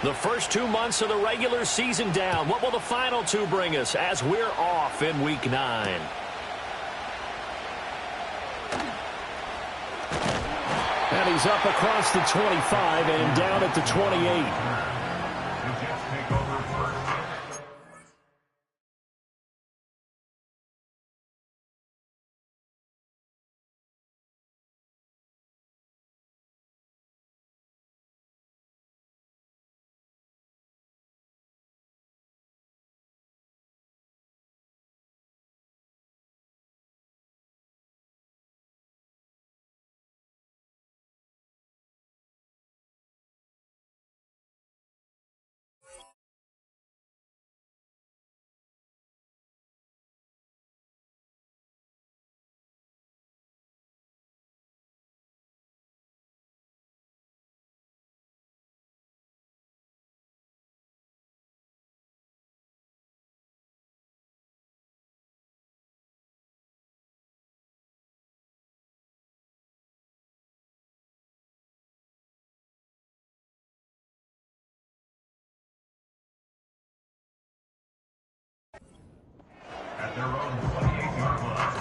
The first 2 months of the regular season down. What will the final two bring us as we're off in Week 9? And he's up across the 25 and down at the 28. At their own 28-yard line.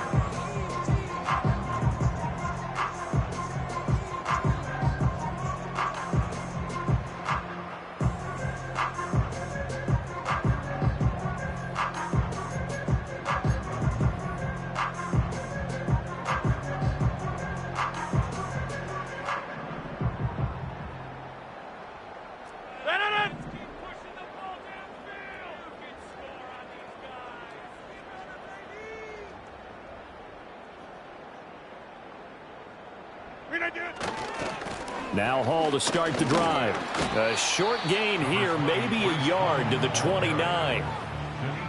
Now Hall to start the drive. A short gain here, maybe a yard to the 29.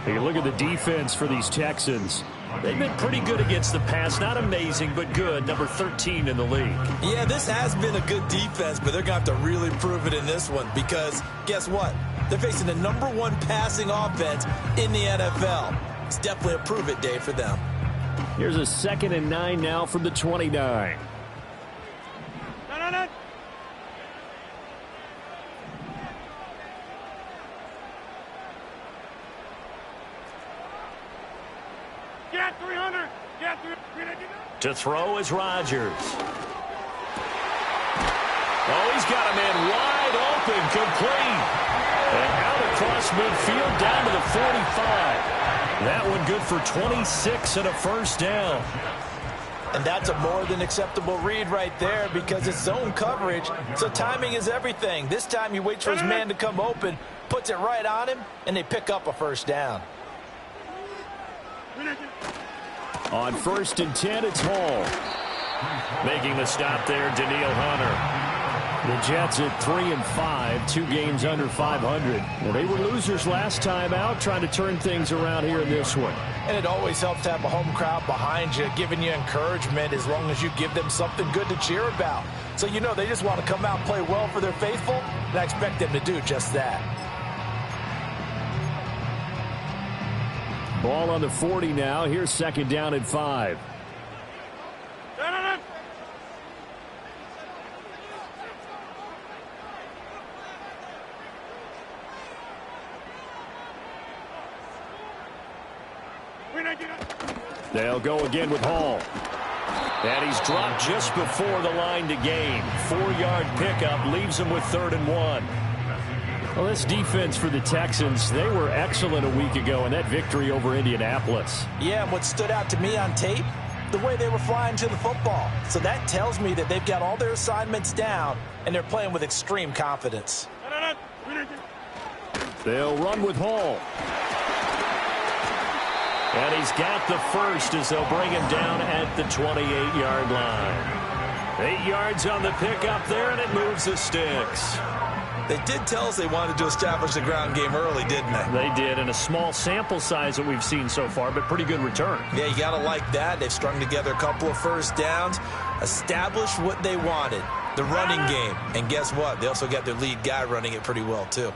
Hey, look at the defense for these Texans. They've been pretty good against the pass. Not amazing, but good. Number 13 in the league. Yeah, this has been a good defense, but they're going to have to really prove it in this one because guess what? They're facing the #1 passing offense in the NFL. It's definitely a prove-it day for them. Here's a 2nd and 9 now from the 29. To throw is Rodgers. Oh, he's got a man wide open, complete. And out across midfield down to the 45. That one good for 26 and a first down. And that's a more than acceptable read right there because it's zone coverage, so timing is everything. This time he waits for his man to come open, puts it right on him, and they pick up a first down. On 1st and 10, it's Hall. Making the stop there, Daniil Hunter. The Jets at 3-5, 2 games under 500. Well, they were losers last time out, trying to turn things around here in this one. And it always helps to have a home crowd behind you, giving you encouragement as long as you give them something good to cheer about. So you know they just want to come out and play well for their faithful, and I expect them to do just that. Ball on the 40 now. Here's 2nd down and 5. They'll go again with Hall. And he's dropped just before the line to gain. 4-yard pickup leaves him with 3rd and 1. Well, this defense for the Texans, they were excellent a week ago in that victory over Indianapolis. Yeah, and what stood out to me on tape, the way they were flying to the football. So that tells me that they've got all their assignments down, and they're playing with extreme confidence. They'll run with Hall. And he's got the first as they'll bring him down at the 28-yard line. 8 yards on the pickup there, and it moves the sticks. They did tell us they wanted to establish the ground game early, didn't they? They did, in a small sample size that we've seen so far, but pretty good return. Yeah, you got to like that. They've strung together a couple of first downs, established what they wanted, the running game. And guess what? They also got their lead guy running it pretty well, too.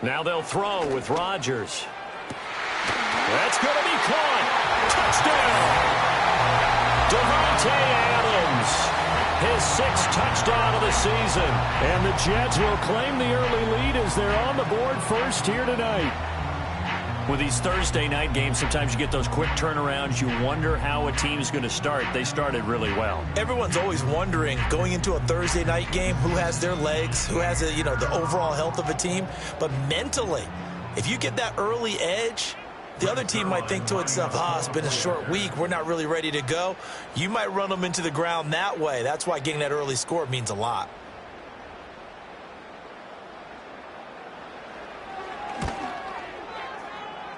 Now they'll throw with Rodgers. That's going to be caught. Touchdown. Devontae Adams, his 6th touchdown of the season. And the Jets will claim the early lead as they're on the board first here tonight. With these Thursday night games, sometimes you get those quick turnarounds. You wonder how a team's going to start. They started really well. Everyone's always wondering, going into a Thursday night game, who has their legs, who has the overall health of a team. But mentally, if you get that early edge, the other team might think to itself, it's been a short week, we're not really ready to go. You might run them into the ground that way. That's why getting that early score means a lot.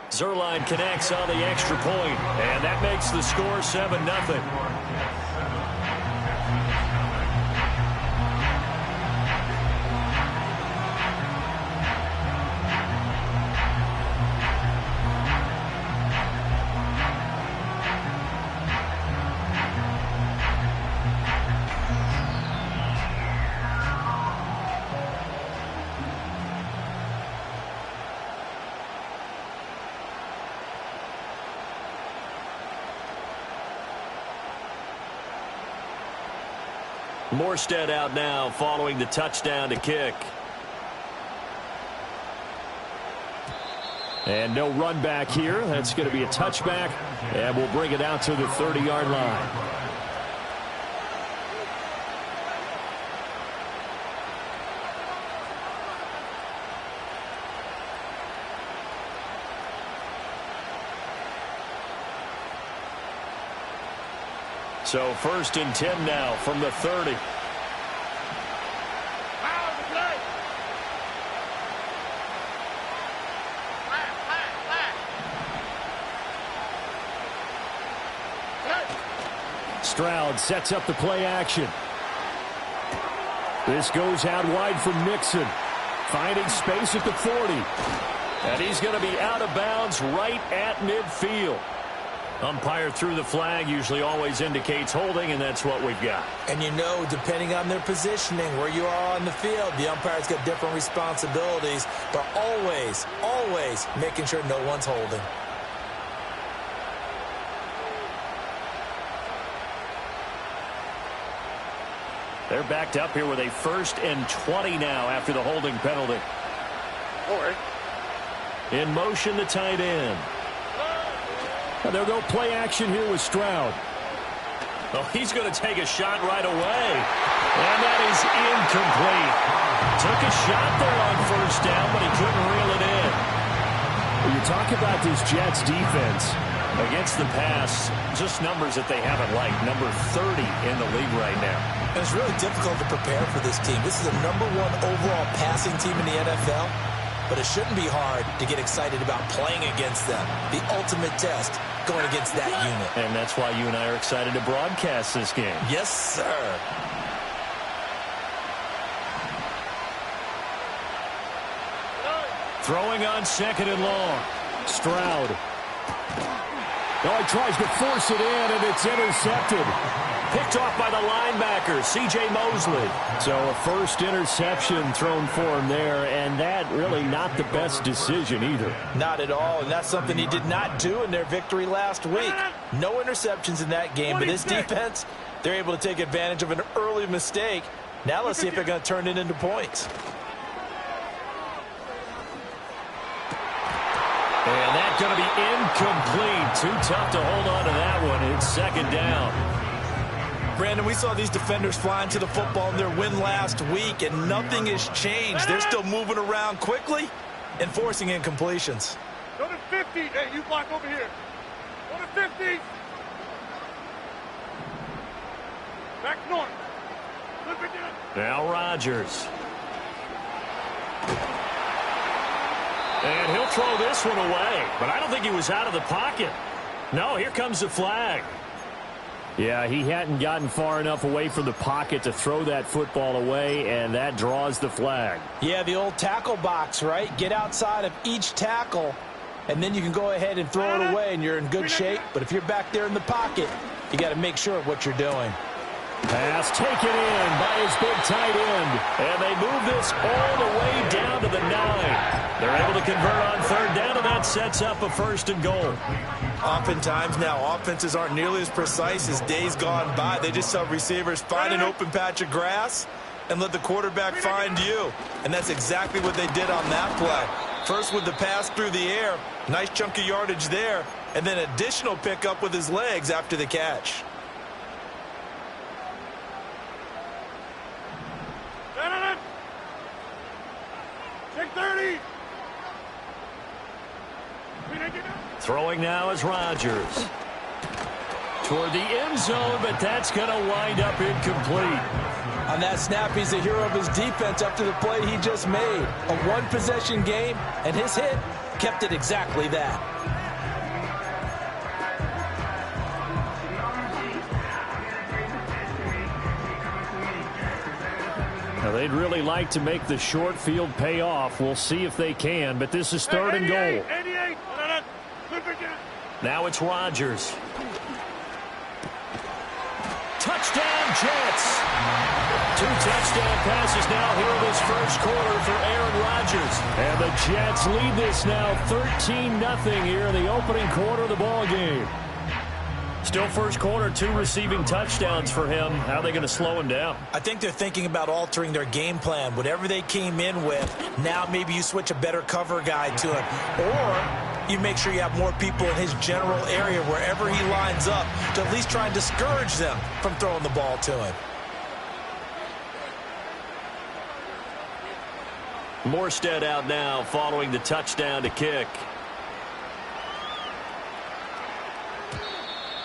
Zerline connects on the extra point, and that makes the score 7-0. Morstead out now following the touchdown to kick. And no run back here. That's going to be a touchback, and we'll bring it out to the 30-yard line. So 1st and 10 now from the 30. Stroud sets up the play action. This goes out wide from Nixon. Finding space at the 40. And he's going to be out of bounds right at midfield. Umpire threw the flag, usually always indicates holding, and that's what we've got. And depending on their positioning, where you are on the field, the umpire's got different responsibilities, but always, always making sure no one's holding. They're backed up here with a 1st and 20 now after the holding penalty. In motion, the tight end. And they'll go play action here with Stroud. Oh, he's going to take a shot right away. And that is incomplete. Took a shot there on 1st down, but he couldn't reel it in. When you talk about this Jets defense against the pass, just numbers that they haven't liked. Number 30 in the league right now. And it's really difficult to prepare for this team. This is the #1 overall passing team in the NFL. But it shouldn't be hard to get excited about playing against them. The ultimate test going against that unit. And that's why you and I are excited to broadcast this game. Yes, sir. Throwing on 2nd and long. Stroud. Oh, he tries to force it in, and it's intercepted. Picked off by the linebacker, C.J. Mosley. So a 1st interception thrown for him there, and that really not the best decision either. Not at all, and that's something he did not do in their victory last week. No interceptions in that game, but this defense, they're able to take advantage of an early mistake. Now let's see if they're going to turn it into points. And that's going to be incomplete. Too tough to hold on to that one. It's 2nd down. Brandon, we saw these defenders flying to the football in their win last week, and nothing has changed. They're still moving around quickly and forcing incompletions. Go to 50. Hey, you block over here. Go to 50. Back north. Flip it down. Now Rodgers. And he'll throw this one away, but I don't think he was out of the pocket. No, here comes the flag. Yeah, he hadn't gotten far enough away from the pocket to throw that football away, and that draws the flag. Yeah, the old tackle box, right? Get outside of each tackle, and then you can go ahead and throw it away, and you're in good shape. But if you're back there in the pocket, you got to make sure of what you're doing. Pass taken in by his big tight end. And they move this all the way down to the 9. They're able to convert on third down, and that sets up a 1st and goal. Oftentimes now, offenses aren't nearly as precise as days gone by. They just tell receivers, find an open patch of grass and let the quarterback find you. And that's exactly what they did on that play. First with the pass through the air, nice chunk of yardage there, and then additional pickup with his legs after the catch. Take 30. Throwing now is Rodgers. Toward the end zone, but that's going to wind up incomplete. On that snap, he's the hero of his defense after the play he just made. A one-possession game, and his hit kept it exactly that. Now, they'd really like to make the short field pay off. We'll see if they can, but this is 3rd and goal. 88. Now it's Rodgers. Touchdown, Jets. 2 touchdown passes now here in this first quarter for Aaron Rodgers. And the Jets lead this now 13-0 here in the opening quarter of the ball game. Still first quarter, 2 receiving touchdowns for him. How are they going to slow him down? I think they're thinking about altering their game plan. Whatever they came in with, now maybe you switch a better cover guy to him. Or you make sure you have more people in his general area wherever he lines up to at least try and discourage them from throwing the ball to him. Morstead out now following the touchdown to kick.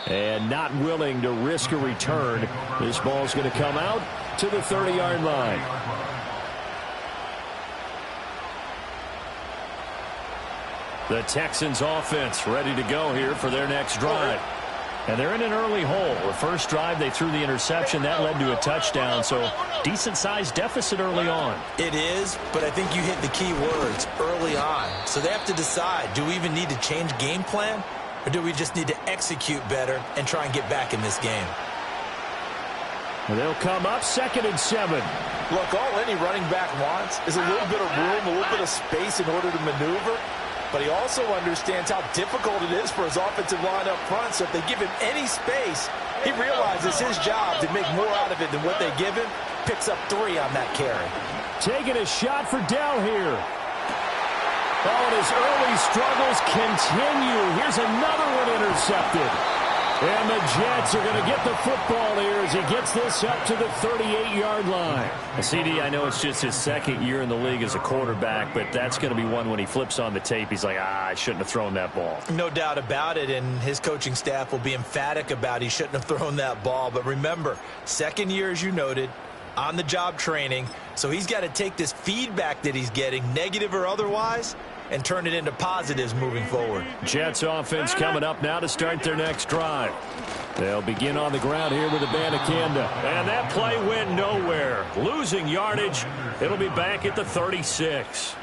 And not willing to risk a return. This ball's going to come out to the 30-yard line. The Texans offense ready to go here for their next drive. And they're in an early hole. The first drive, they threw the interception. That led to a touchdown, so decent-sized deficit early on. It is, but I think you hit the key words, early on. So they have to decide, do we even need to change game plan? Or do we just need to execute better and try and get back in this game? And they'll come up 2nd and 7. Look, all any running back wants is a little bit of room, a little bit of space in order to maneuver. But he also understands how difficult it is for his offensive line up front. So if they give him any space, he realizes his job to make more out of it than what they give him. Picks up 3 on that carry. Taking a shot for Dell here. Oh, and his early struggles continue. Here's another one intercepted. And the Jets are going to get the football here as he gets this up to the 38-yard line. CD, I know it's just his 2nd year in the league as a quarterback, but that's going to be one when he flips on the tape. He's like, I shouldn't have thrown that ball. No doubt about it, and his coaching staff will be emphatic about he shouldn't have thrown that ball. But remember, 2nd year, as you noted, on-the-job training. So he's got to take this feedback that he's getting, negative or otherwise, and turn it into positives moving forward. Jets offense coming up now to start their next drive. They'll begin on the ground here with Abanikanda. And that play went nowhere. Losing yardage. It'll be back at the 36.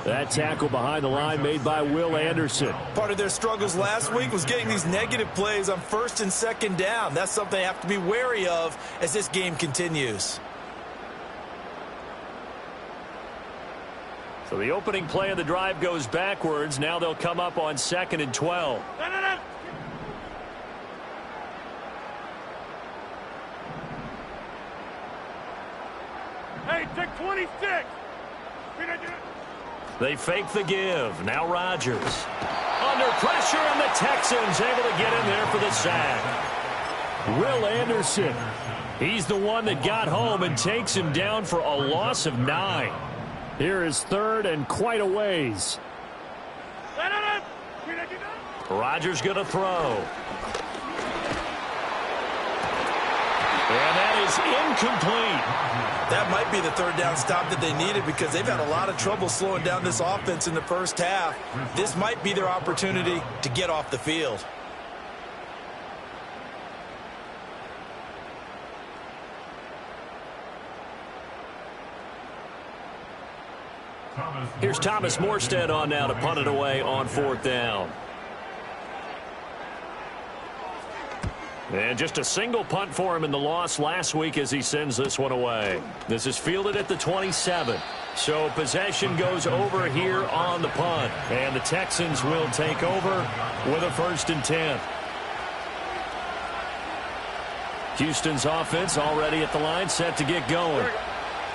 That tackle behind the line made by Will Anderson. Part of their struggles last week was getting these negative plays on 1st and 2nd down. That's something they have to be wary of as this game continues. So the opening play of the drive goes backwards. Now they'll come up on 2nd and 12. Hey, take 26. They fake the give. Now Rodgers. Under pressure, and the Texans able to get in there for the sack. Will Anderson. He's the one that got home and takes him down for a loss of 9. Here is 3rd and quite a ways. Rodgers going to throw. And that is incomplete. That might be the 3rd down stop that they needed because they've had a lot of trouble slowing down this offense in the first half. This might be their opportunity to get off the field. Here's Thomas Morstead on now to punt it away on 4th down. And just a single punt for him in the loss last week as he sends this one away. This is fielded at the 27. So possession goes over here on the punt. And the Texans will take over with a 1st and 10. Houston's offense already at the line, set to get going.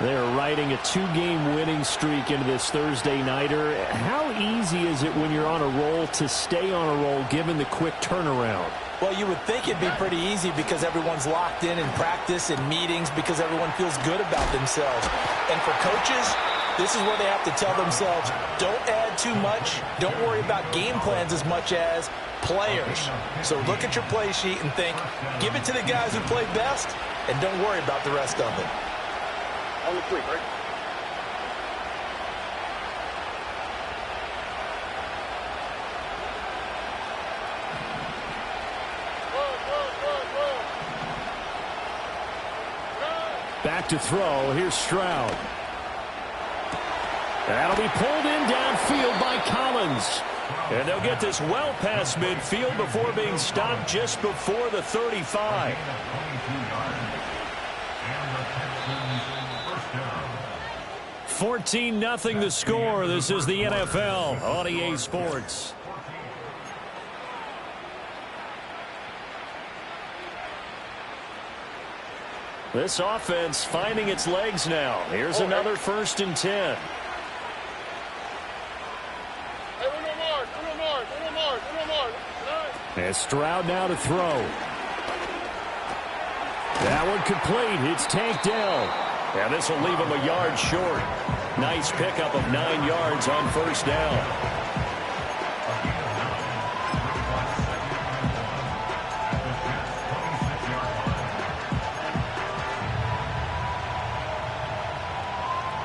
They're riding a 2-game winning streak into this Thursday nighter. How easy is it when you're on a roll to stay on a roll given the quick turnaround? Well, you would think it'd be pretty easy because everyone's locked in practice and meetings because everyone feels good about themselves. And for coaches, this is where they have to tell themselves, don't add too much, don't worry about game plans as much as players. So look at your play sheet and think, give it to the guys who play best, and don't worry about the rest of it. On the 3, right? Back to throw. Here's Stroud. That'll be pulled in downfield by Collins. And they'll get this well past midfield before being stopped just before the 35. 14-0 the score. This is the NFL on EA Sports. This offense finding its legs now. Here's another 1st and 10. And Stroud now to throw. That one complete. It's tanked down. And this will leave him a yard short. Nice pickup of 9 yards on 1st down.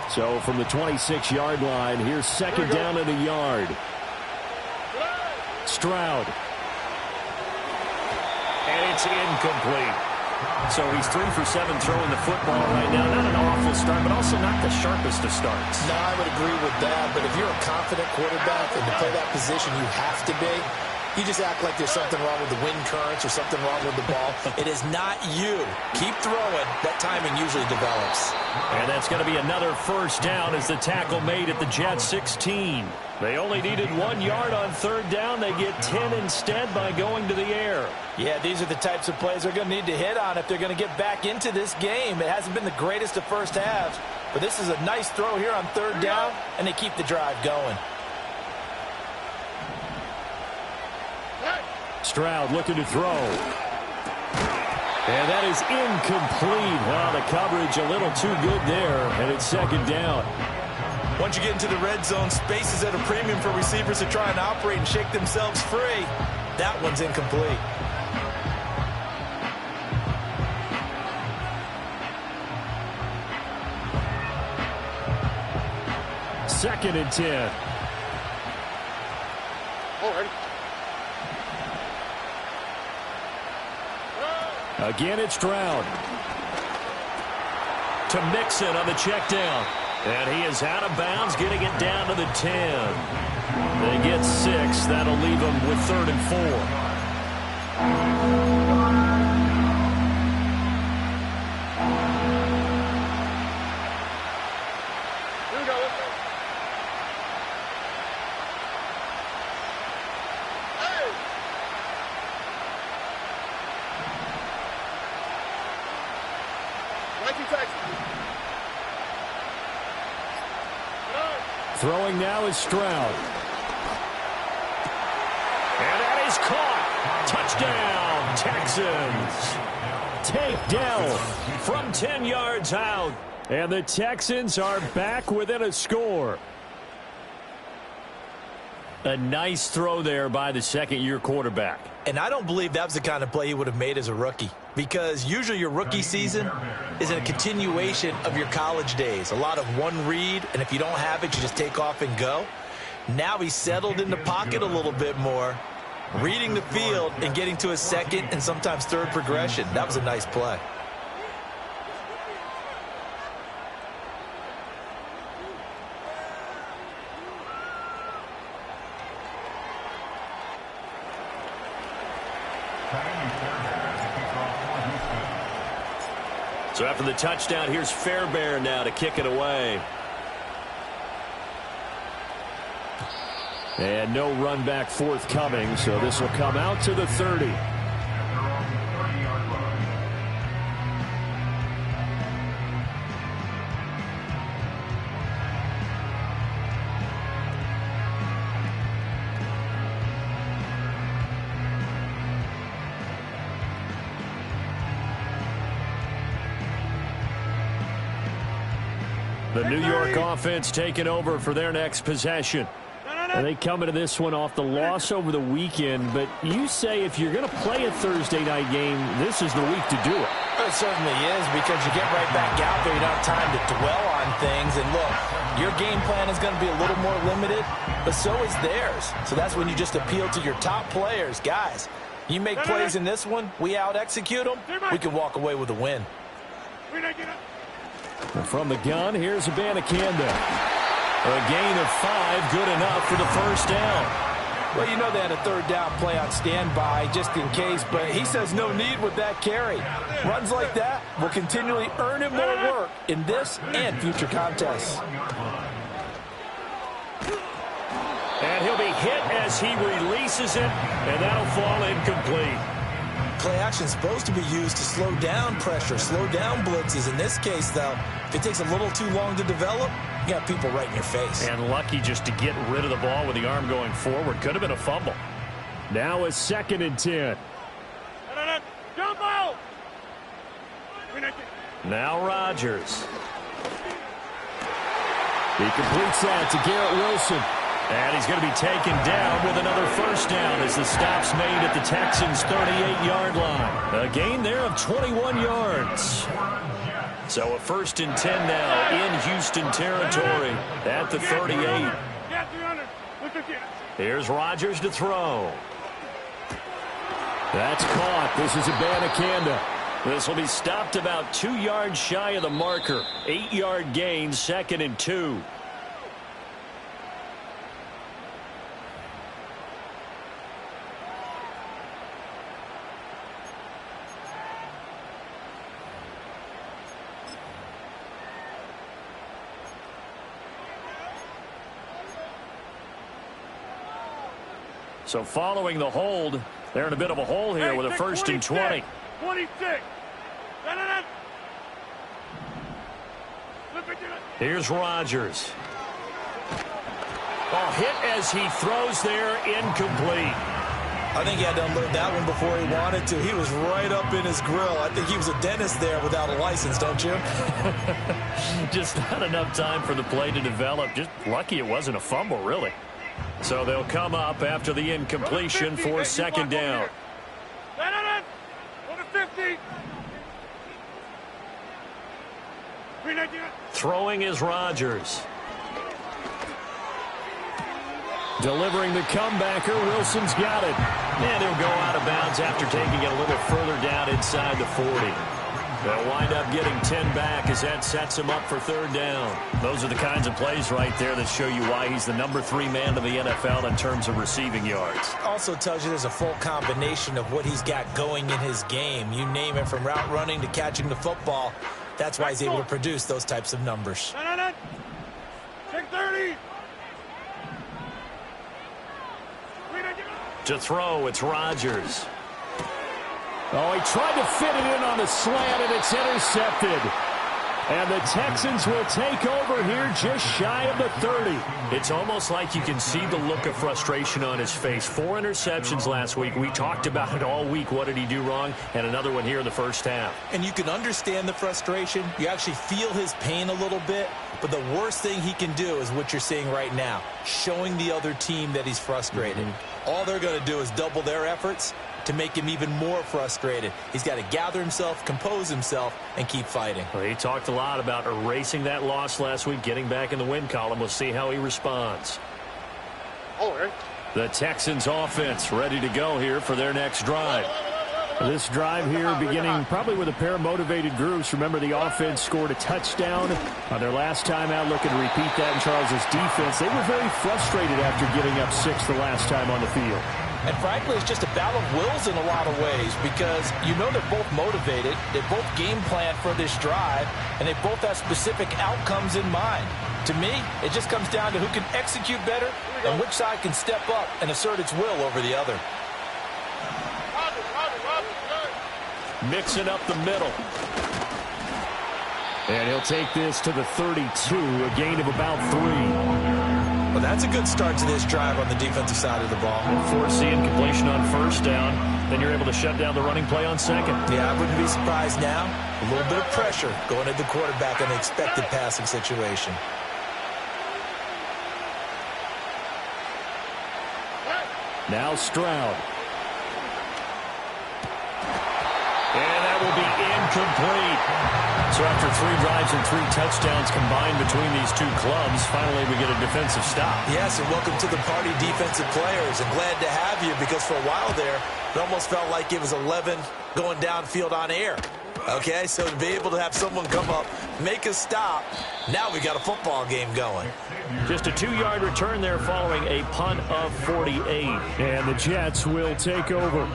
So from the 26-yard line, here's 2nd down and a yard. Stroud. And it's incomplete. So he's 3 for 7 throwing the football right now. Not an awful start, but also not the sharpest of starts. No, I would agree with that. But if you're a confident quarterback and to play that position, you have to be. You just act like there's something wrong with the wind currents or something wrong with the ball. It is not you. Keep throwing. That timing usually develops. And that's going to be another 1st down as the tackle made at the Jets 16. They only needed 1 yard on 3rd down. They get 10 instead by going to the air. Yeah, these are the types of plays they're going to need to hit on if they're going to get back into this game. It hasn't been the greatest of first halves, but this is a nice throw here on 3rd down, and they keep the drive going. Stroud looking to throw. And that is incomplete. Well, the coverage a little too good there, and it's 2nd down. Once you get into the red zone, space is at a premium for receivers to try and operate and shake themselves free. That one's incomplete. Second and 10. Alright. Again, it's Stroud. To Mixon on the check down. And he is out of bounds, getting it down to the 10. They get 6. That'll leave them with 3rd and 4. Here we go, let's go. Hey! Texan. Throwing now is Stroud. And that is caught. Touchdown, Texans. Takedown from 10 yards out. And the Texans are back within a score. A nice throw there by the second-year quarterback. And I don't believe that was the kind of play he would have made as a rookie, because usually your rookie season is a continuation of your college days. A lot of one read, and if you don't have it, you just take off and go. Now he's settled in the pocket a little bit more, reading the field and getting to a second and sometimes third progression. That was a nice play. So after the touchdown, here's Fairbairn now to kick it away. And no run back forthcoming, so this will come out to the 30. The New York offense taking over for their next possession. And they come into this one off the loss over the weekend, but you say if you're going to play a Thursday night game, this is the week to do it. It certainly is, because you get right back out there. You don't have time to dwell on things. And look, your game plan is going to be a little more limited, but so is theirs. So that's when you just appeal to your top players. Guys, you make plays in this one, we out-execute them, we can walk away with a win. From the gun, here's Abanikanda. A gain of 5, good enough for the first down. Well, you know they had a third down play on standby just in case, but he says no need with that carry. Runs like that will continually earn him more work in this and future contests. And he'll be hit as he releases it, and that'll fall incomplete. Play action is supposed to be used to slow down pressure, slow down blitzes. In this case, though, if it takes a little too long to develop, you got people right in your face. And lucky just to get rid of the ball with the arm going forward. Could have been a fumble. Now a 2nd and 10. Now Rodgers. He completes that to Garrett Wilson. And he's going to be taken down with another first down as the stop's made at the Texans' 38-yard line. A gain there of 21 yards. So a 1st and 10 now in Houston territory at the 38. Here's Rodgers to throw. That's caught. This is Abanikanda. This will be stopped about 2 yards shy of the marker. 8-yard gain, 2nd and 2. So following the hold, they're in a bit of a hole here with a 1st and 20. 26. Here's Rodgers. Ball hit as he throws there, incomplete. I think he had to unload that one before he wanted to. He was right up in his grill. I think he was a dentist there without a license, don't you? Just not enough time for the play to develop. Just lucky it wasn't a fumble, really. So they'll come up after the incompletion for 2nd down. Throwing is Rodgers. Delivering the comebacker, Wilson's got it. And he'll go out of bounds after taking it a little further down inside the 40. They'll wind up getting 10 back as that sets him up for 3rd down. Those are the kinds of plays right there that show you why he's the #3 man in the NFL in terms of receiving yards. Also tells you there's a full combination of what he's got going in his game. You name it, from route running to catching the football. That's why he's able to produce those types of numbers. 30. To throw, it's Rodgers. Oh, he tried to fit it in on the slant, and it's intercepted. And the Texans will take over here just shy of the 30. It's almost like you can see the look of frustration on his face. 4 interceptions last week. We talked about it all week. What did he do wrong? And another one here in the first half. And you can understand the frustration. You actually feel his pain a little bit. But the worst thing he can do is what you're seeing right now, showing the other team that he's frustrated. All they're going to do is double their efforts to make him even more frustrated. He's got to gather himself, compose himself, and keep fighting. Well, he talked a lot about erasing that loss last week, getting back in the win column. We'll see how he responds. The Texans offense ready to go here for their next drive. This drive here beginning probably with a pair of motivated groups. Remember, the offense scored a touchdown on their last time out, looking to repeat that in Charles's defense. They were very frustrated after giving up 6 the last time on the field. And frankly, it's just a battle of wills in a lot of ways because you know they're both motivated, they both game plan for this drive, and they both have specific outcomes in mind. To me, it just comes down to who can execute better and which side can step up and assert its will over the other. Mixing up the middle. And he'll take this to the 32, a gain of about 3. Well, that's a good start to this drive on the defensive side of the ball. Foreseeing completion on first down. Then you're able to shut down the running play on second. Yeah, I wouldn't be surprised now. A little bit of pressure going at the quarterback in the expected passing situation. Now Stroud. And that will be incomplete. So after 3 drives and 3 touchdowns combined between these two clubs, finally we get a defensive stop. Yes, and welcome to the party, defensive players. And glad to have you because for a while there, it almost felt like it was 11 going downfield on air. Okay, so to be able to have someone come up, make a stop, now we got a football game going. Just a 2-yard return there following a punt of 48. And the Jets will take over.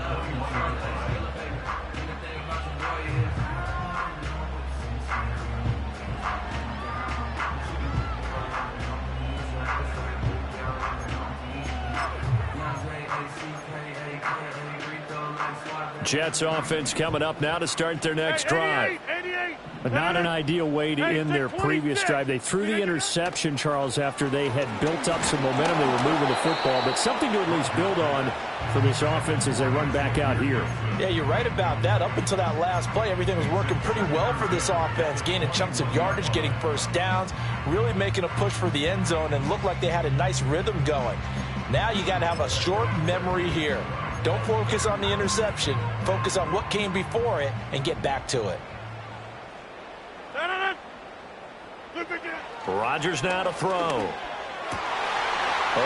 Jets offense coming up now to start their next drive. But not an ideal way to end their previous drive. They threw the interception, Charles, after they had built up some momentum. They were moving the football, but something to at least build on for this offense as they run back out here. Yeah, you're right about that. Up until that last play, everything was working pretty well for this offense, gaining chunks of yardage, getting first downs, really making a push for the end zone, and looked like they had a nice rhythm going. Now you got to have a short memory here. Don't focus on the interception. Focus on what came before it and get back to it. Rodgers now to throw.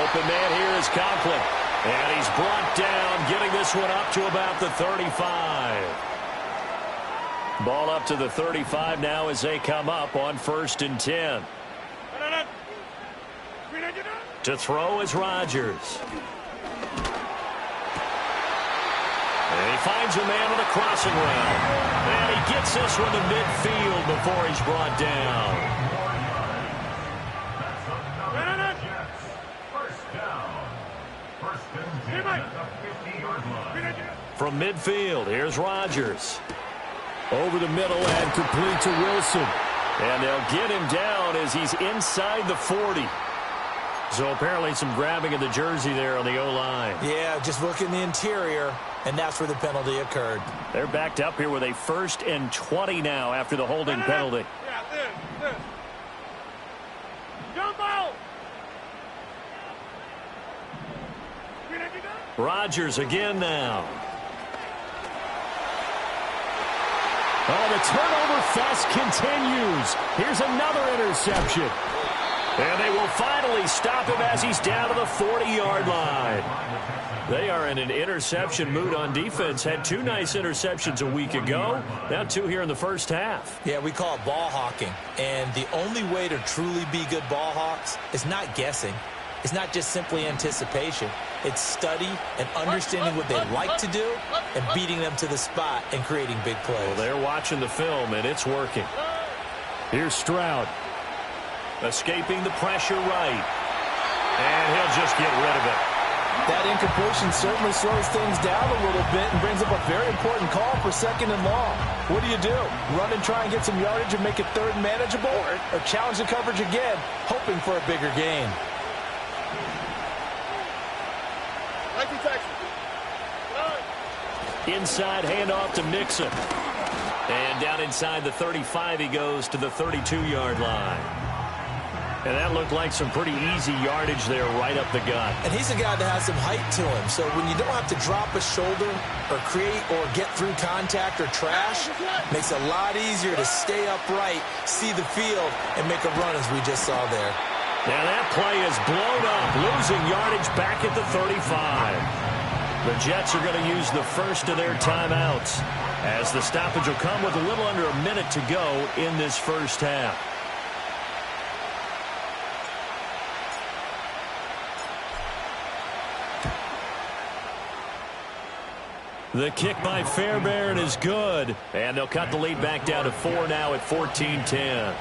Open man here is Conklin. And he's brought down, getting this one up to about the 35. Ball up to the 35 now as they come up on 1st and 10. To throw is Rodgers. And he finds a man on a crossing route. And he gets this one to midfield before he's brought down. From midfield, here's Rodgers. Over the middle and complete to Wilson. And they'll get him down as he's inside the 40. So apparently some grabbing of the jersey there on the O-line. Yeah, just look in the interior, and that's where the penalty occurred. They're backed up here with a 1st and 20 now after the holding penalty. Yeah, this. Jump out! Rodgers again now. Oh, the turnover fest continues. Here's another interception. And they will finally stop him as he's down to the 40-yard line. They are in an interception mood on defense. Had 2 nice interceptions a week ago. Now 2 here in the first half. Yeah, we call it ball hawking. And the only way to truly be good ball hawks is not guessing. It's not just simply anticipation. It's study and understanding what they like to do and beating them to the spot and creating big plays. Well, they're watching the film, and it's working. Here's Stroud. Escaping the pressure right. And he'll just get rid of it. That incompletion certainly slows things down a little bit and brings up a very important call for 2nd and long. What do? Run and try and get some yardage and make it 3rd and manageable? Or challenge the coverage again, hoping for a bigger gain? Inside handoff to Mixon. And down inside the 35 he goes to the 32-yard line. And that looked like some pretty easy yardage there right up the gut. And he's a guy that has some height to him. So when you don't have to drop a shoulder or create or get through contact or trash, makes it a lot easier to stay upright, see the field, and make a run as we just saw there. Now that play is blown up, losing yardage back at the 35. The Jets are going to use the first of their timeouts as the stoppage will come with a little under a minute to go in this first half. The kick by Fairbairn is good. And they'll cut the lead back down to 4 now at 14-10.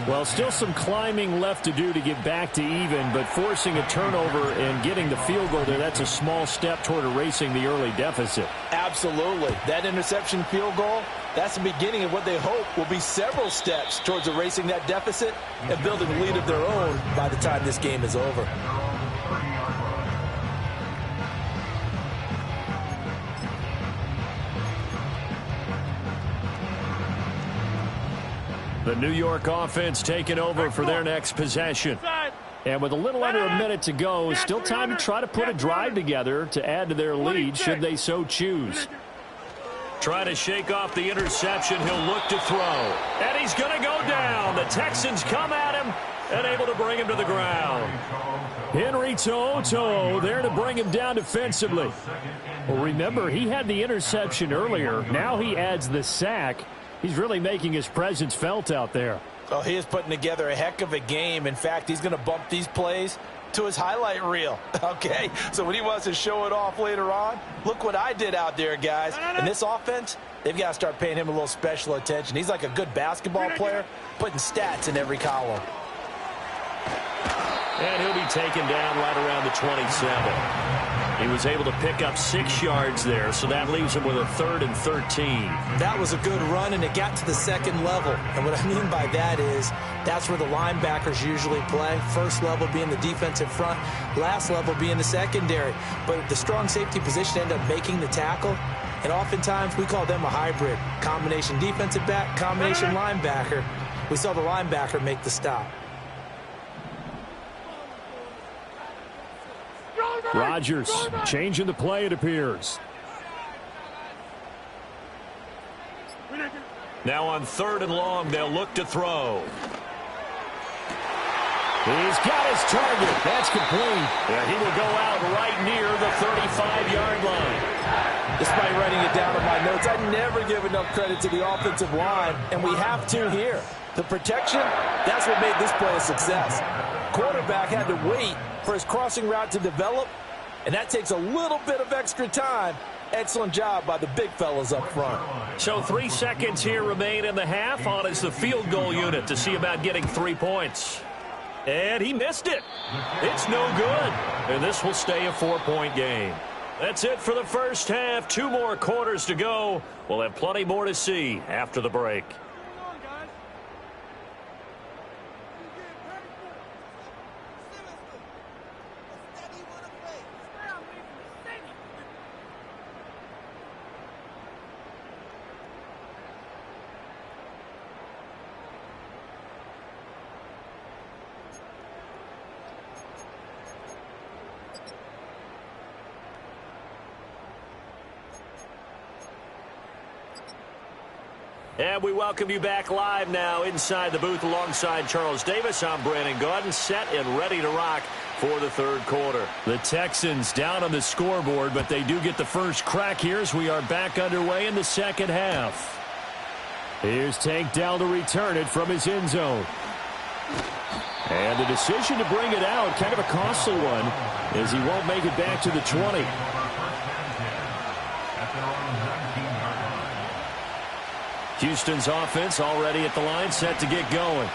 Well, still some climbing left to do to get back to even, but forcing a turnover and getting the field goal there, that's a small step toward erasing the early deficit. Absolutely. That interception field goal, that's the beginning of what they hope will be several steps towards erasing that deficit and building a lead of their own by the time this game is over. The New York offense taking over for their next possession. And with a little under a minute to go, still time to try to put a drive together to add to their lead should they so choose. Trying to shake off the interception. He'll look to throw. And he's going to go down. The Texans come at him and able to bring him to the ground. Henry To'oTo'o there to bring him down defensively. Well, remember, he had the interception earlier. Now he adds the sack. He's really making his presence felt out there. Oh, he is putting together a heck of a game. In fact, he's going to bump these plays to his highlight reel. Okay, so when he wants to show it off later on, look what I did out there, guys. In this offense, they've got to start paying him a little special attention. He's like a good basketball player, putting stats in every column. And he'll be taken down right around the 27. He was able to pick up 6 yards there, so that leaves him with a 3rd and 13. That was a good run, and it got to the second level. And what I mean by that is that's where the linebackers usually play. First level being the defensive front, last level being the secondary. But the strong safety position ended up making the tackle, and oftentimes we call them a hybrid. Combination defensive back, combination linebacker. We saw the linebacker make the stop. Rodgers changing the play, it appears. Now on 3rd and long, they'll look to throw. He's got his target. That's complete. Yeah, he will go out right near the 35-yard line. Despite writing it down in my notes, I never give enough credit to the offensive line, and we have to here. The protection, that's what made this play a success. Quarterback had to wait for his crossing route to develop, and that takes a little bit of extra time. Excellent job by the big fellas up front. So 3 seconds here remain in the half. On is the field goal unit to see about getting 3 points. And he missed it. It's no good. And this will stay a 4-point game. That's it for the first half. 2 more quarters to go. We'll have plenty more to see after the break. And we welcome you back live now inside the booth alongside Charles Davis. I'm Brandon Gaudin, set and ready to rock for the 3rd quarter. The Texans down on the scoreboard, but they do get the first crack here as we are back underway in the second half. Here's Tank Dell to return it from his end zone. And the decision to bring it out, kind of a costly one, as he won't make it back to the 20. Houston's offense already at the line, set to get going.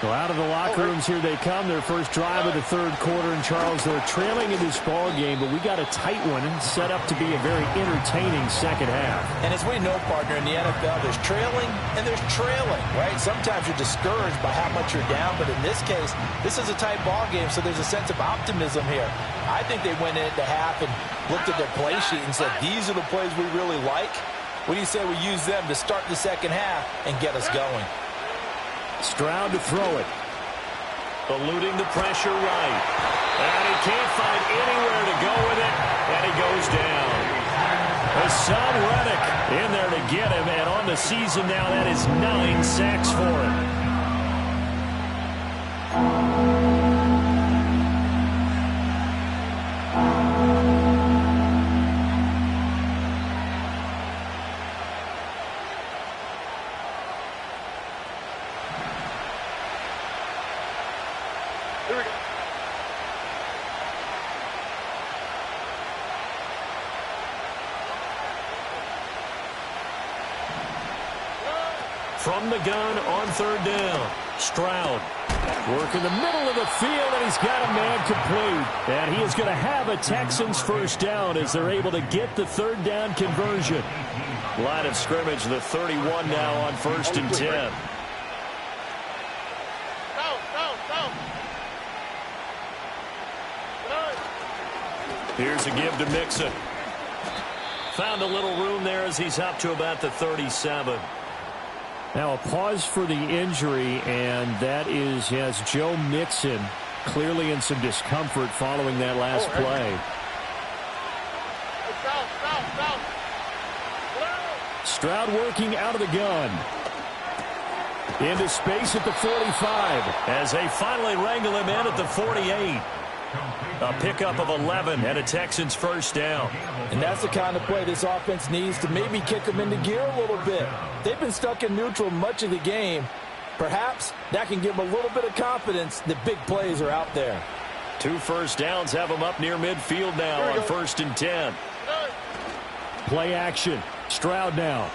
Well, out of the locker rooms here they come. Their first drive of the 3rd quarter. And, Charles, they're trailing in this ball game, but we got a tight one set up to be a very entertaining second half. And as we know, partner, in the NFL, there's trailing and there's trailing, right? Sometimes you're discouraged by how much you're down, but in this case, this is a tight ball game, so there's a sense of optimism here. I think they went into half and looked at their play sheet and said, these are the plays we really like. What do you say we use them to start the second half and get us going? Stroud to throw it. Eluding the pressure right. And he can't find anywhere to go with it. And he goes down. Hassan Reddick in there to get him. And on the season now, that is 9 sacks for him. from the gun on third down. Stroud working the middle of the field, and he's got a man complete. And he is going to have a Texans first down as they're able to get the third down conversion. Line of scrimmage, the 31 now on 1st and 10. Here's a give to Mixon. Found a little room there as he's up to about the 37. Now a pause for the injury, and that is Joe Mixon clearly in some discomfort following that last play. Stroud working out of the gun. Into space at the 45. As they finally wrangle him in at the 48. A pickup of 11 and a Texans first down. And that's the kind of play this offense needs to maybe kick them into gear a little bit. They've been stuck in neutral much of the game. Perhaps that can give them a little bit of confidence that big plays are out there. 2 first downs have them up near midfield now on 1st and 10. Play action. Stroud now.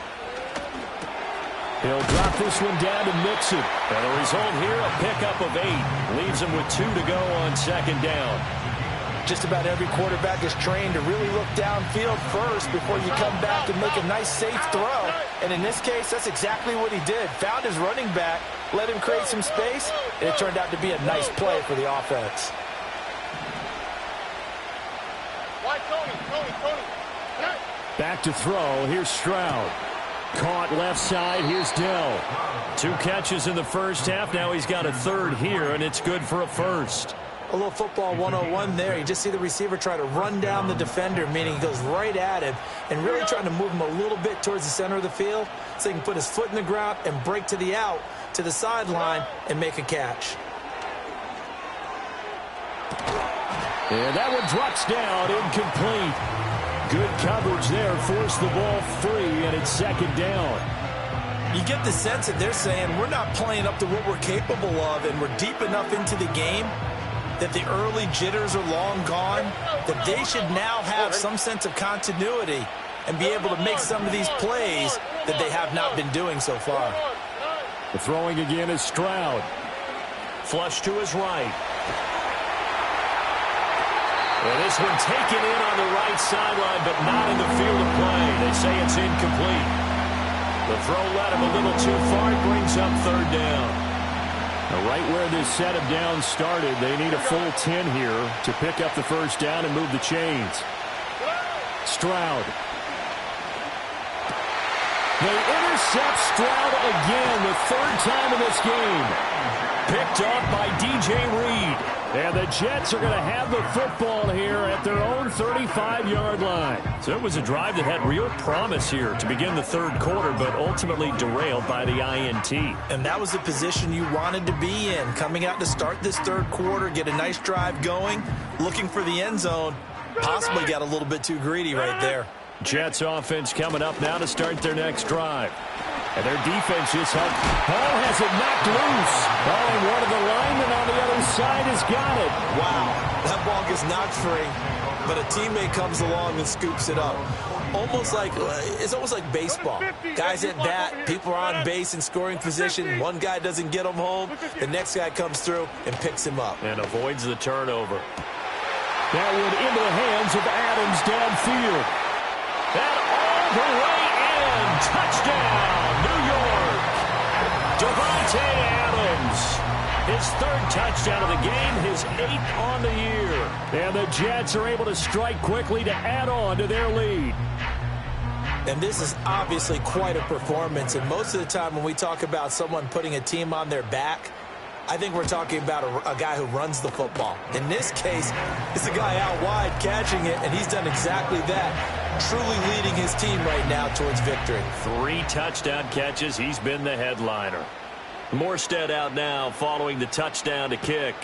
He'll drop this one down to Mixon. And the result here, a pickup of 8. Leaves him with 2 to go on 2nd down. Just about every quarterback is trained to really look downfield first before you come back and make a nice, safe throw. And in this case, that's exactly what he did. Found his running back, let him create some space, and it turned out to be a nice play for the offense. Back to throw. Here's Stroud. Caught left side. Here's Dell. 2 catches in the first half. Now he's got a 3rd here, and it's good for a first. A little football 101 there. You just see the receiver try to run down the defender, meaning he goes right at him and really trying to move him a little bit towards the center of the field so he can put his foot in the ground and break to the out, to the sideline, and make a catch. And that one drops down, incomplete. Good coverage there, forced the ball free, and it's 2nd down. You get the sense that they're saying we're not playing up to what we're capable of, and we're deep enough into the game that the early jitters are long gone, that they should now have some sense of continuity and be able to make some of these plays that they have not been doing so far. The throwing again is Stroud. Flush to his right. And this one taken in on the right sideline, but not in the field of play. They say it's incomplete. The throw led him a little too far. It brings up 3rd down. Now right where this set of downs started, they need a full 10 here to pick up the first down and move the chains. Stroud. They intercept Stroud again, the 3rd time in this game. Picked off by DJ Reed. And the Jets are going to have the football here at their own 35-yard line. So it was a drive that had real promise here to begin the 3rd quarter, but ultimately derailed by the INT. And that was the position you wanted to be in, coming out to start this 3rd quarter, get a nice drive going, looking for the end zone. Possibly got a little bit too greedy right there. Jets offense coming up now to start their next drive. And their defense just helped. Ball has it knocked loose. Oh, and one of the linemen on the other side has got it. Wow, that ball gets knocked free, but a teammate comes along and scoops it up. It's almost like baseball. Guys at bat, people are on base in scoring position. One guy doesn't get him home. The next guy comes through and picks him up. And avoids the turnover. That one into the hands of Adams downfield. And all the way in. Touchdown, New York. Devontae Adams. His 3rd touchdown of the game, his 8th on the year. And the Jets are able to strike quickly to add on to their lead. And this is obviously quite a performance. And most of the time when we talk about someone putting a team on their back, I think we're talking about a guy who runs the football. In this case, it's a guy out wide catching it, and he's done exactly that, truly leading his team right now towards victory. 3 touchdown catches. He's been the headliner. Morstead out now following the touchdown to kick.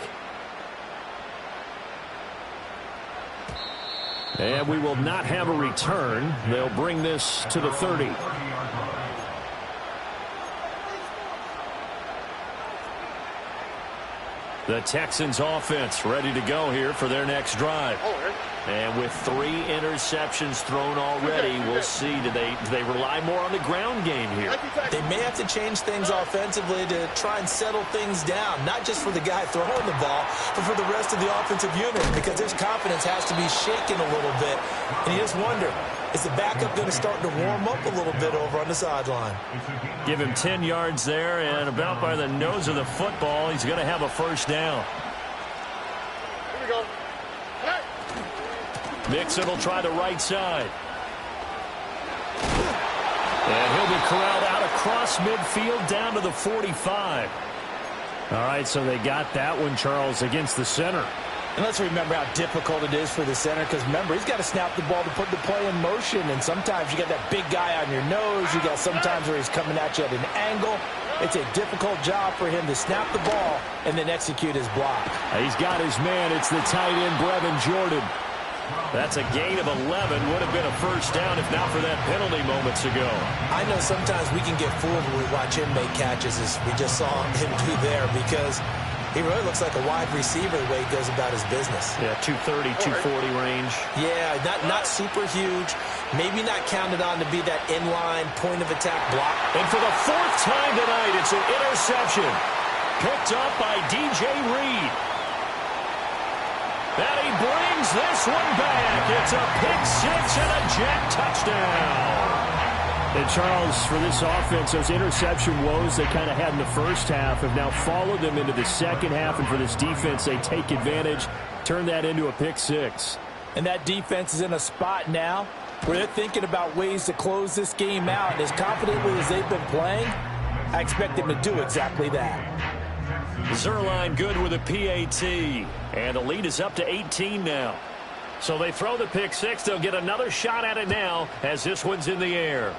And we will not have a return. They'll bring this to the 30. The Texans offense ready to go here for their next drive. And with 3 interceptions thrown already, we'll see. Do they rely more on the ground game here? They may have to change things offensively to try and settle things down, not just for the guy throwing the ball, but for the rest of the offensive unit, because his confidence has to be shaken a little bit. And you just wonder, is the backup going to start to warm up a little bit over on the sideline? Give him 10 yards there, and about by the nose of the football, he's going to have a first down. Here we go. Hey. Mixon will try the right side. And he'll be corralled out across midfield down to the 45. All right, so they got that one, Charles, against the center. And let's remember how difficult it is for the center, because remember, he's got to snap the ball to put the play in motion, and sometimes you got that big guy on your nose. You got sometimes where he's coming at you at an angle. It's a difficult job for him to snap the ball and then execute his block. He's got his man. It's the tight end, Brevin Jordan. That's a gain of 11. Would have been a first down if not for that penalty moments ago. I know sometimes we can get fooled when we watch him make catches, as we just saw him do there, because he really looks like a wide receiver the way he goes about his business. Yeah, 230, 240 range. Yeah, not super huge. Maybe not counted on to be that inline point-of-attack block. And for the 4th time tonight, it's an interception. Picked up by D.J. Reed. And he brings this one back. It's a pick 6 and a Jet touchdown. And Charles, for this offense, those interception woes they kind of had in the first half have now followed them into the second half. And for this defense, they take advantage, turn that into a pick 6. And that defense is in a spot now where they're thinking about ways to close this game out. And as confidently as they've been playing, I expect them to do exactly that. Zerline good with a PAT. And the lead is up to 18 now. So they throw the pick 6. They'll get another shot at it now as this one's in the air.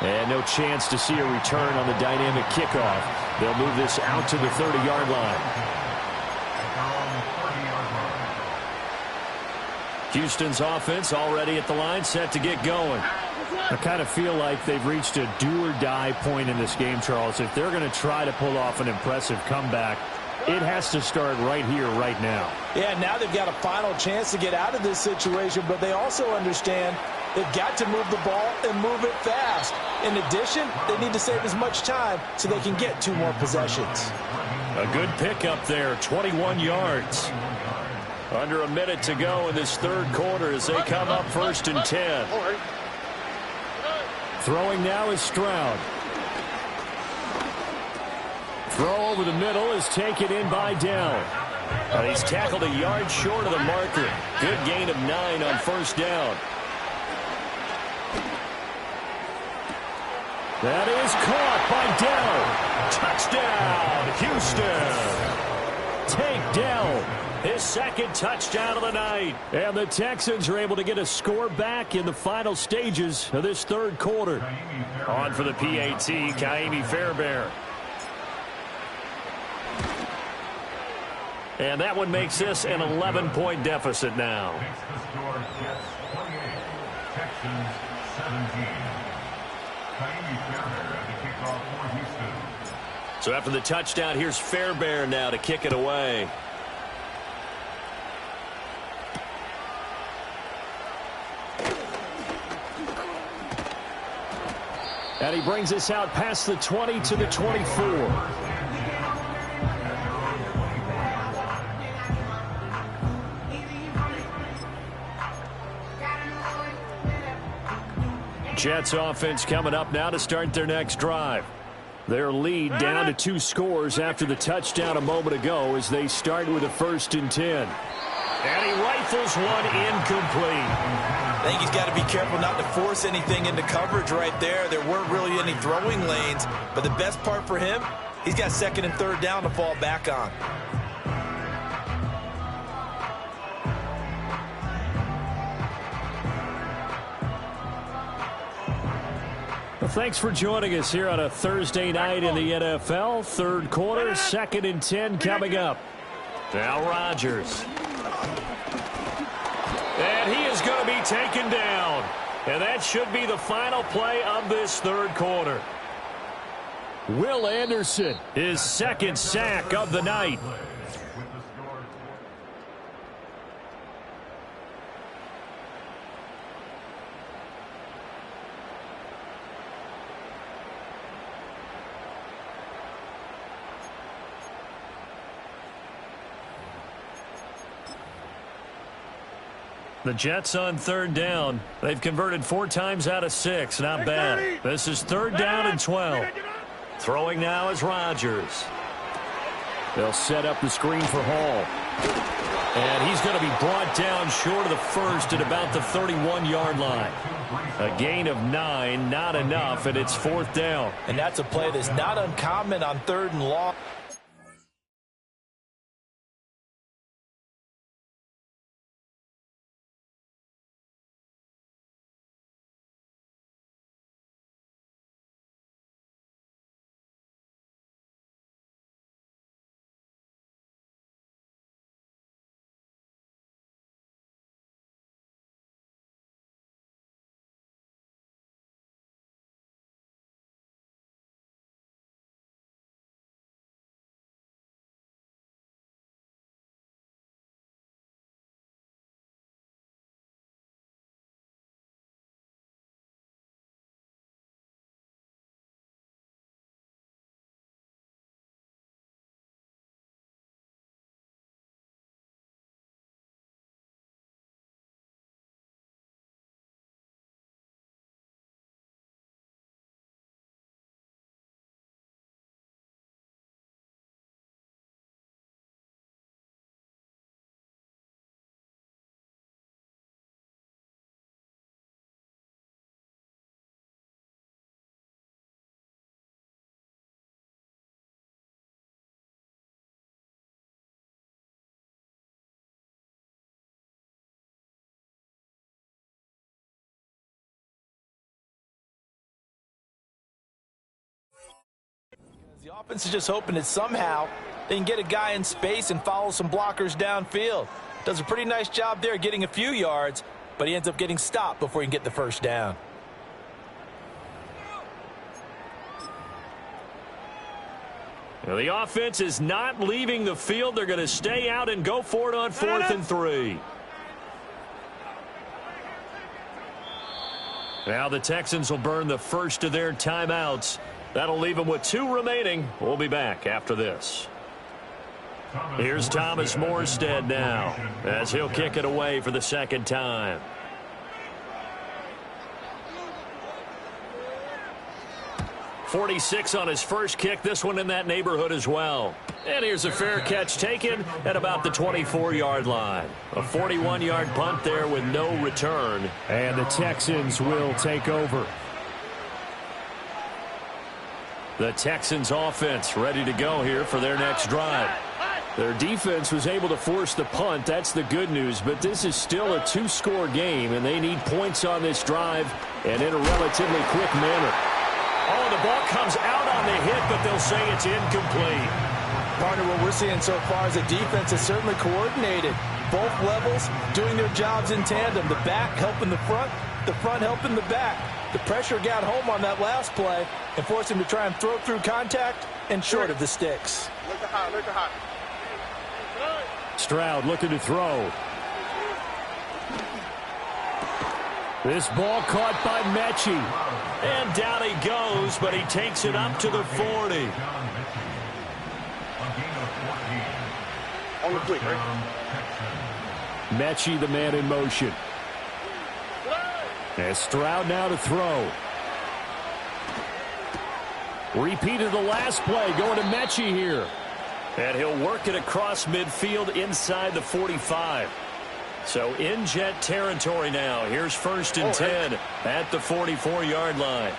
And no chance to see a return on the dynamic kickoff. They'll move this out to the 30-yard line. Houston's offense already at the line, set to get going. I kind of feel like they've reached a do-or-die point in this game, Charles. If they're going to try to pull off an impressive comeback, it has to start right here, right now. Yeah, now they've got a final chance to get out of this situation, but they also understand they've got to move the ball and move it fast. In addition, they need to save as much time so they can get 2 more possessions. A good pickup there, 21 yards. Under a minute to go in this third quarter as they come up 1st and 10. Throwing now is Stroud. Throw over the middle is taken in by Dell. He's tackled a yard short of the marker. Good gain of 9 on 1st down. That is caught by Dell. Touchdown, Houston. Take Dell. His 2nd touchdown of the night. And the Texans are able to get a score back in the final stages of this third quarter. On for the PAT, Kaimi Fairbairn. And that one makes this an 11-point deficit now. So after the touchdown, here's Fairbairn now to kick it away. And he brings us out past the 20 to the 24. Jets offense coming up now to start their next drive. Their lead down to 2 scores after the touchdown a moment ago as they start with a 1st and 10. And he rifles one incomplete. I think he's got to be careful not to force anything into coverage right there. There weren't really any throwing lanes, but the best part for him, he's got 2nd and 3rd down to fall back on. Well, thanks for joining us here on a Thursday night in the NFL. Third quarter, 2nd and 10 coming up. Now Rodgers. And he is going to be taken down. And that should be the final play of this third quarter. Will Anderson, his 2nd sack of the night. The Jets on third down. They've converted 4 times out of 6. Not bad. This is third down and 12. Throwing now is Rodgers. They'll set up the screen for Hall. And he's going to be brought down short of the first at about the 31-yard line. A gain of 9, not enough, and it's fourth down. And that's a play that's not uncommon on third and long. The offense is just hoping that somehow they can get a guy in space and follow some blockers downfield. Does a pretty nice job there getting a few yards, but he ends up getting stopped before he can get the first down. Now the offense is not leaving the field. They're going to stay out and go for it on 4th and 3. Now the Texans will burn the first of their timeouts. That'll leave them with 2 remaining. We'll be back after this. Here's Thomas Morstead now as he'll kick it away for the second time. .46 on his first kick. This one in that neighborhood as well. And here's a fair catch taken at about the 24-yard line. A 41-yard punt there with no return. And the Texans will take over. The Texans offense ready to go here for their next drive. Their defense was able to force the punt. That's the good news. But this is still a 2-score game, and they need points on this drive and in a relatively quick manner. Oh, the ball comes out on the hit, but they'll say it's incomplete. Partner, what we're seeing so far is the defense is certainly coordinated. Both levels doing their jobs in tandem. The back helping the front helping the back. The pressure got home on that last play and forced him to try and throw through contact and short of the sticks. Stroud looking to throw. This ball caught by Mechie. And down he goes, but he takes it up to the 40. On the fleet, right? Mechie, the man in motion. As Stroud now to throw. Repeated the last play, going to Mechie here. And he'll work it across midfield inside the 45. So in Jet territory now. Here's 1st and 10 at the 44-yard line.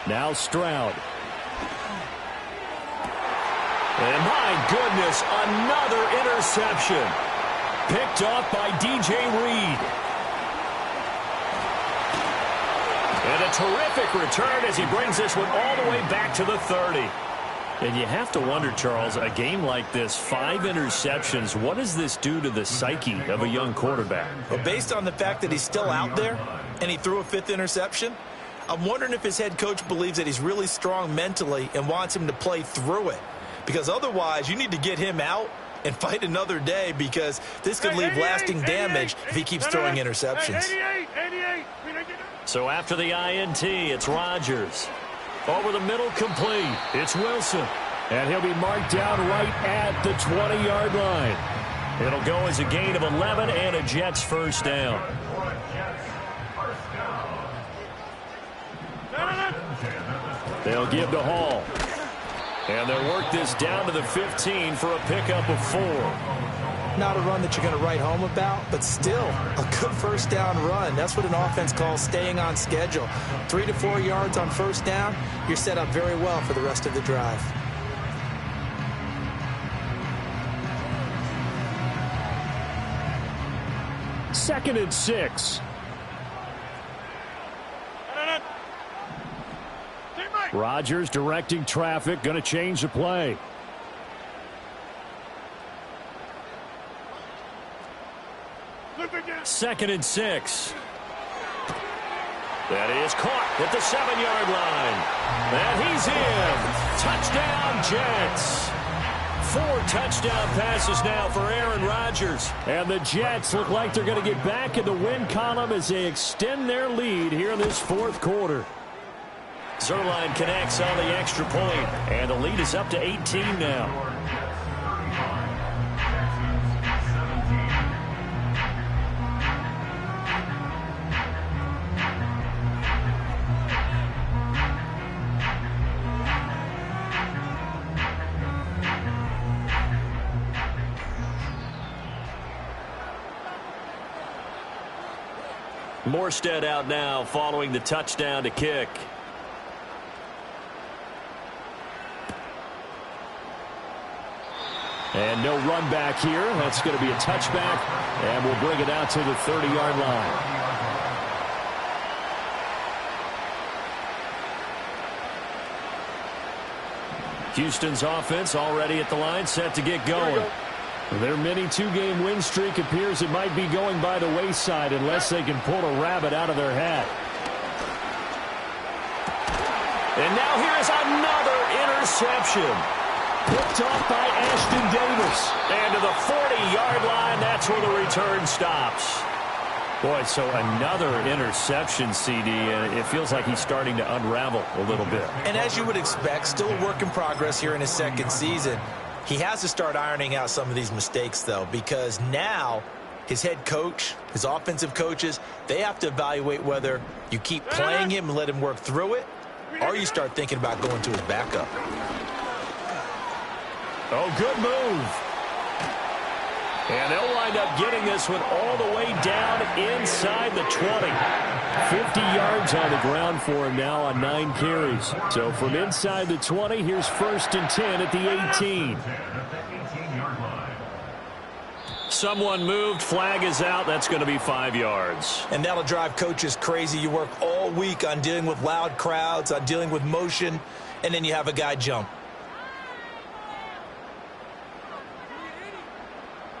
Now Stroud. And my goodness, another interception. Picked off by D.J. Reed. And a terrific return as he brings this one all the way back to the 30. And you have to wonder, Charles, a game like this, 5 interceptions, what does this do to the psyche of a young quarterback? Well, based on the fact that he's still out there and he threw a 5th interception, I'm wondering if his head coach believes that he's really strong mentally and wants him to play through it. Because otherwise, you need to get him out and fight another day, because this could leave lasting damage if he keeps throwing interceptions. So after the INT, it's Rodgers. Over the middle, complete. It's Wilson. And he'll be marked down right at the 20-yard line. It'll go as a gain of 11 and a Jets first down. They'll give to Hall. And they'll work this down to the 15 for a pickup of 4. Not a run that you're going to write home about, but still a good first down run. That's what an offense calls staying on schedule. 3 to 4 yards on first down, you're set up very well for the rest of the drive. Second and 6. Rodgers directing traffic, going to change the play. Second and 6. That is caught at the 7-yard line. And he's in. Touchdown, Jets. 4 touchdown passes now for Aaron Rodgers. And the Jets look like they're going to get back in the win column as they extend their lead here in this fourth quarter. Zuerlein connects on the extra point, and the lead is up to 18 now. Morstead out now following the touchdown to kick. And no run back here. That's going to be a touchback, and we'll bring it out to the 30-yard line. Houston's offense already at the line, set to get going. Their mini 2-game win streak appears it might be going by the wayside unless they can pull a rabbit out of their hat. And now here is another interception. Picked off by Ashton Davis. And to the 40-yard line, that's where the return stops. Boy, so another interception, CD, and it feels like he's starting to unravel a little bit. And as you would expect, still a work in progress here in his second season. He has to start ironing out some of these mistakes, though, because now his head coach, his offensive coaches, they have to evaluate whether you keep playing him and let him work through it, or you start thinking about going to his backup. Oh, good move. And they'll wind up getting this one all the way down inside the 20. 50 yards on the ground for him now on 9 carries. So from inside the 20, here's 1st and 10 at the 18. Someone moved. Flag is out. That's going to be 5 yards. And that'll drive coaches crazy. You work all week on dealing with loud crowds, on dealing with motion, and then you have a guy jump.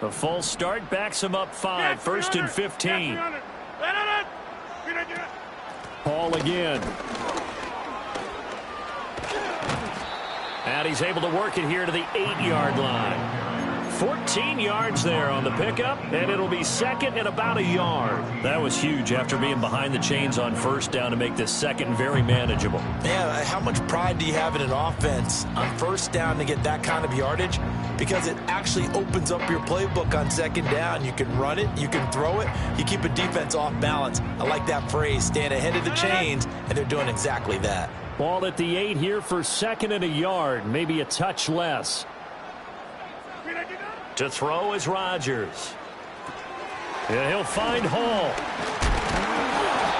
The false start backs him up 5. 1st and 15. Hall again. And he's able to work it here to the 8-yard line. 14 yards there on the pickup, and it'll be second and about a yard. That was huge after being behind the chains on first down to make this second very manageable. Yeah, how much pride do you have in an offense on first down to get that kind of yardage? Because it actually opens up your playbook on second down. You can run it, you can throw it, you keep a defense off balance. I like that phrase, stand ahead of the chains, and they're doing exactly that. Ball at the 8 here for second and a yard, maybe a touch less. To throw is Rodgers. And he'll find Hall.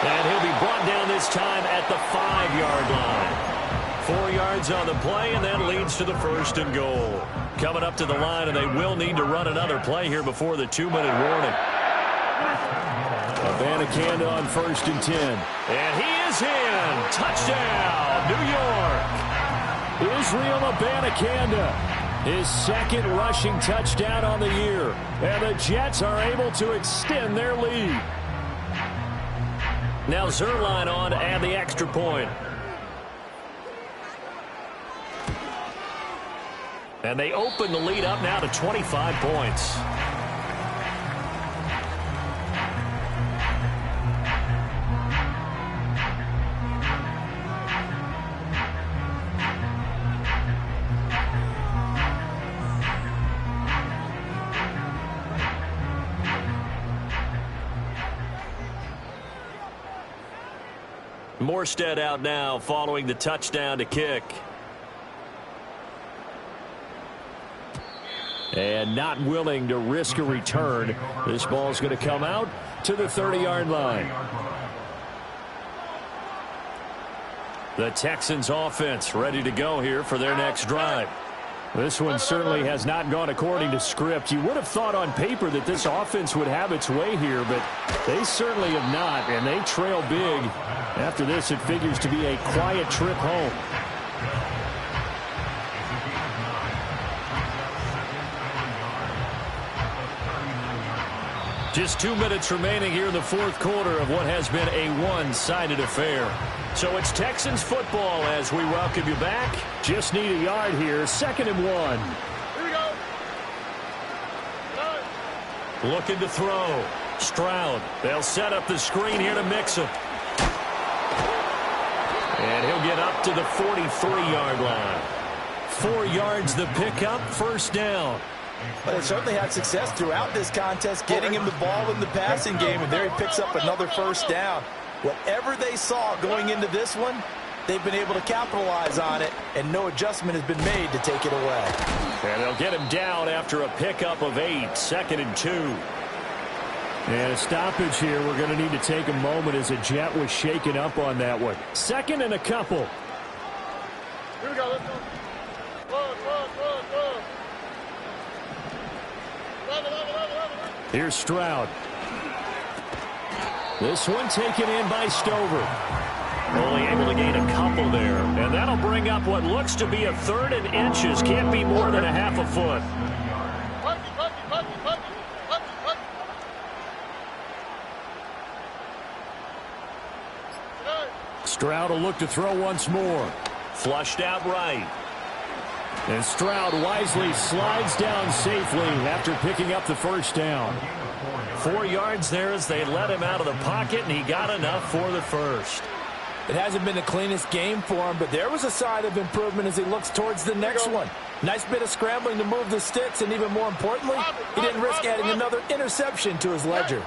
And he'll be brought down this time at the 5-yard line. 4 yards on the play, and that leads to the 1st and goal. Coming up to the line, and they will need to run another play here before the 2-minute warning. Abanikanda on 1st and 10. And he is in. Touchdown, New York. Israel Abanikanda. His second rushing touchdown on the year. And the Jets are able to extend their lead. Now Zuerlein on to add the extra point. And they open the lead up now to 25 points. Morstead out now following the touchdown to kick. And not willing to risk a return. This ball's going to come out to the 30-yard line. The Texans offense ready to go here for their next drive. This one certainly has not gone according to script. You would have thought on paper that this offense would have its way here, but they certainly have not, and they trail big. After this, it figures to be a quiet trip home. Just 2 minutes remaining here in the fourth quarter of what has been a one-sided affair. So it's Texans football as we welcome you back. Just need a yard here, 2nd and 1. Here we go. Looking to throw. Stroud. They'll set up the screen here to mix him. And he'll get up to the 43-yard line. 4 yards the pickup, first down. But they certainly had success throughout this contest, getting him the ball in the passing game, and there he picks up another first down. Whatever they saw going into this one, they've been able to capitalize on it, and no adjustment has been made to take it away. And they'll get him down after a pickup of 8, 2nd and 2. And a stoppage here. We're going to need to take a moment as a Jet was shaken up on that one. 2nd and a couple. Here we go. Let's go. Run. Here's Stroud. This one taken in by Stover. Only able to gain a couple there. And that'll bring up what looks to be a 3rd and inches. Can't be more than a half a foot. Stroud will look to throw once more. Flushed out right. And Stroud wisely slides down safely after picking up the first down. 4 yards there as they let him out of the pocket, and he got enough for the first. It hasn't been the cleanest game for him, but there was a sign of improvement as he looks towards the next one. Nice bit of scrambling to move the sticks, and even more importantly, he didn't risk adding another interception to his ledger.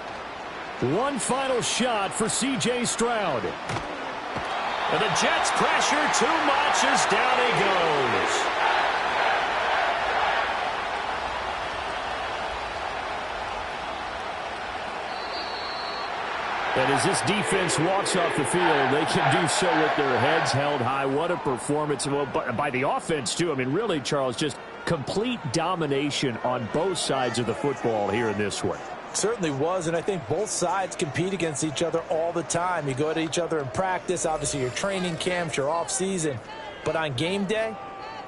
One final shot for C.J. Stroud. And the Jets pressure too much as down he goes. And as this defense walks off the field, they can do so with their heads held high. What a performance by the offense, too. I mean, really, Charles, just complete domination on both sides of the football here in this one. Certainly was, and I think both sides compete against each other all the time. You go to each other in practice, obviously your training camps, your off-season. But on game day,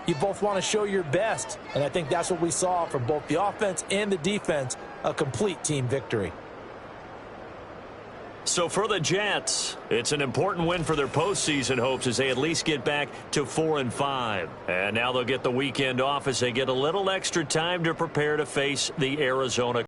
you both want to show your best. And I think that's what we saw from both the offense and the defense, a complete team victory. So for the Jets, it's an important win for their postseason hopes as they at least get back to 4-5. And now they'll get the weekend off as they get a little extra time to prepare to face the Arizona